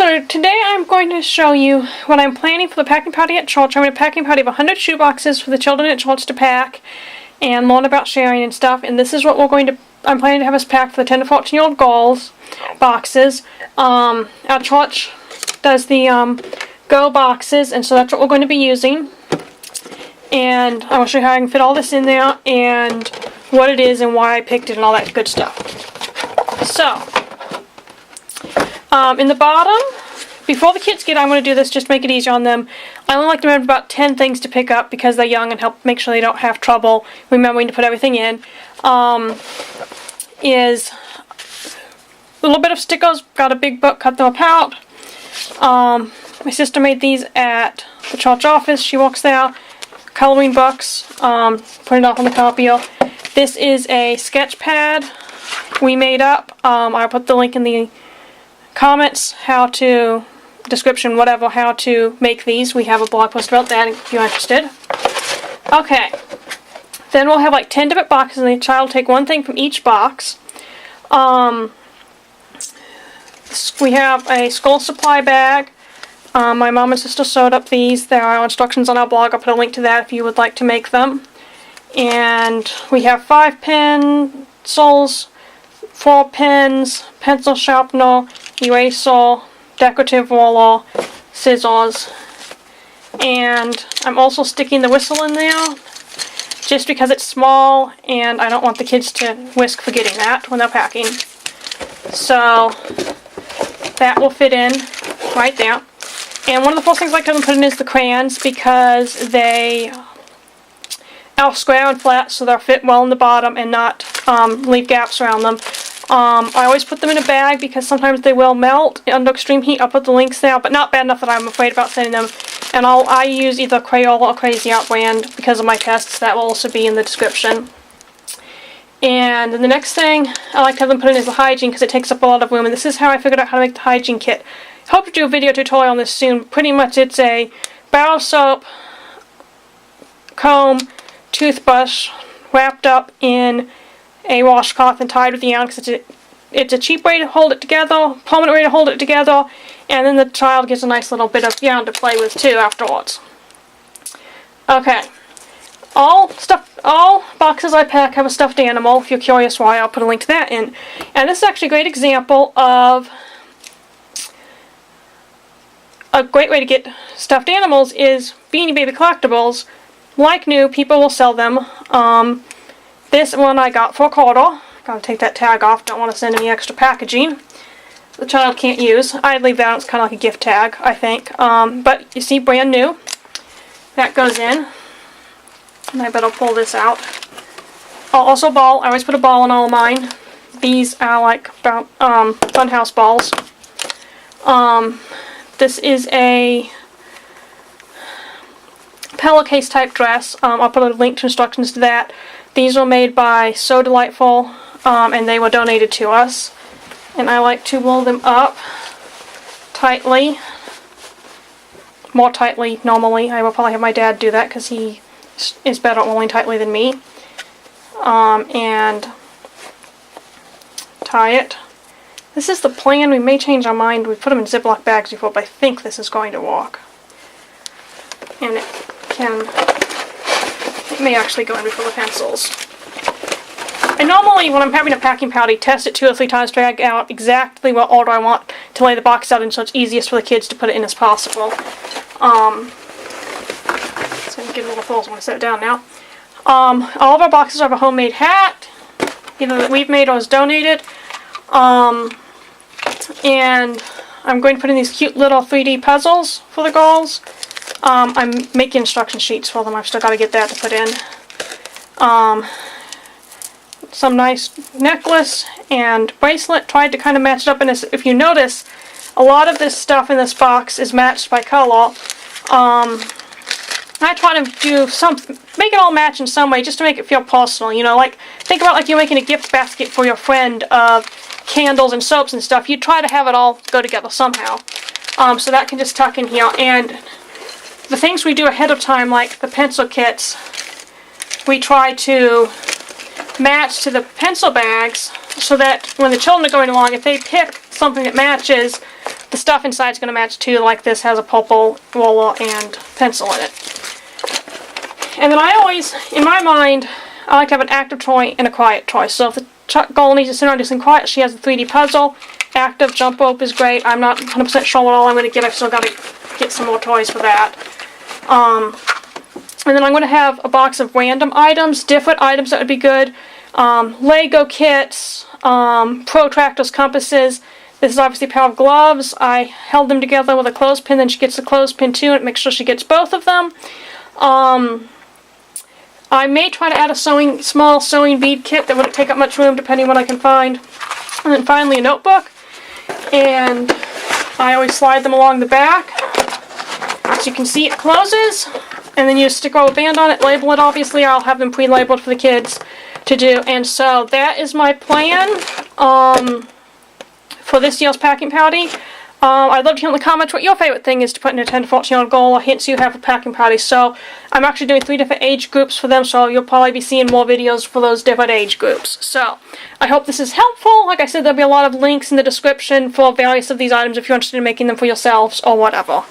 So today I'm going to show you what I'm planning for the packing party at church. I'm going to packing party of 100 shoeboxes for the children at church to pack and learn about sharing and stuff. And this is what I'm planning to have us pack for the 10 to 14-year-old girls boxes. Our church does the Go boxes, and so that's what we're going to be using. And I will show you how I can fit all this in there and what it is and why I picked it and all that good stuff. So, in the bottom, before the kids get, I'm going to do this just to make it easier on them. I only like to remember about 10 things to pick up because they're young and help make sure they don't have trouble remembering to put everything in. Is a little bit of stickers, got a big book, cut them apart. My sister made these at the church office. She works there. Coloring books, put it off on the copier. This is a sketch pad we made up. I'll put the link in the comments, description, whatever, how to make these. We have a blog post about that if you're interested. Okay, then we'll have like 10 different boxes and the child will take one thing from each box. We have a school supply bag. My mom and sister sewed up these. There are instructions on our blog. I'll put a link to that if you would like to make them. And we have 5 pencils, 4 pens, pencil sharpener, eraser, decorative roller, scissors. And I'm also sticking the whistle in there just because it's small and I don't want the kids to risk forgetting that when they're packing. So that will fit in right there. And one of the first things I like to put in is the crayons because they are square and flat, so they'll fit well in the bottom and not leave gaps around them. I always put them in a bag because sometimes they will melt under extreme heat. I'll put the links there, but not bad enough that I'm afraid about sending them. And I use either Crayola or Crazy Art brand because of my tests. That will also be in the description. And then the next thing I like to have them put in is the Hygiene because it takes up a lot of room. And this is how I figured out how to make the Hygiene kit. Hope to do a video tutorial on this soon. Pretty much it's a bar of soap, comb, toothbrush wrapped up in a washcloth and tied with yarn because it's a cheap way to hold it together, permanent way to hold it together, and then the child gets a nice little bit of yarn to play with too afterwards. Okay. All boxes I pack have a stuffed animal. If you're curious why, I'll put a link to that in. And this is actually a great example of a great way to get stuffed animals is Beanie Baby collectibles. Like new, people will sell them. This one I got for $1. Gotta take that tag off, don't want to send any extra packaging the child can't use. I'd leave that, it's kind of like a gift tag, I think. But you see, brand new. That goes in. And I better pull this out. Oh, also ball, I always put a ball in all of mine. These are like funhouse balls. This is a pillowcase type dress. I'll put a link to instructions to that. These were made by So Delightful, and they were donated to us. And I like to roll them up tightly. More tightly normally. I will probably have my dad do that because he is better at rolling tightly than me. And tie it. This is the plan. We may change our mind. We've put them in Ziploc bags before, but I think this is going to work. And it may actually go in before the pencils. I normally, when I'm having a packing party, test it 2 or 3 times, drag out exactly what order I want to lay the box out in so it's easiest for the kids to put it in as possible. So I'm getting a little full, so I'm going to set it down now. All of our boxes have a homemade hat, either that we've made or is donated. And I'm going to put in these cute little 3D puzzles for the girls. I'm making instruction sheets for them. I've still got to get that to put in. Some nice necklace and bracelet. Tried to kind of match it up. And if you notice, a lot of this stuff in this box is matched by color. I try to make it all match in some way just to make it feel personal. You know, like, think about like you're making a gift basket for your friend of candles and soaps and stuff. You try to have it all go together somehow. So that can just tuck in here. And the things we do ahead of time, like the pencil kits, we try to match to the pencil bags so that when the children are going along, if they pick something that matches, the stuff inside is going to match too, like this has a purple roller and pencil in it. And then I always, in my mind, I like to have an active toy and a quiet toy. So if the girl needs to sit around and do something quiet, she has a 3D puzzle. Active jump rope is great. I'm not 100% sure what all I'm going to get. I've still got to get some more toys for that. And then I'm going to have a box of random items, different items that would be good. Lego kits, protractors, compasses. This is obviously a pair of gloves. I held them together with a clothespin, then she gets the clothespin too, and make sure she gets both of them. I may try to add a small sewing bead kit that wouldn't take up much room depending on what I can find. And then finally a notebook. And I always slide them along the back. As you can see, it closes. And then you just stick a rubber band on it, label it obviously, or I'll have them pre-labeled for the kids to do. And so that is my plan for this year's packing party. I'd love to hear in the comments what your favorite thing is to put in a 10 to 14 year old goal or hints you have for packing parties. So I'm actually doing 3 different age groups for them, so you'll probably be seeing more videos for those different age groups. So I hope this is helpful. Like I said, there'll be a lot of links in the description for various of these items if you're interested in making them for yourselves or whatever.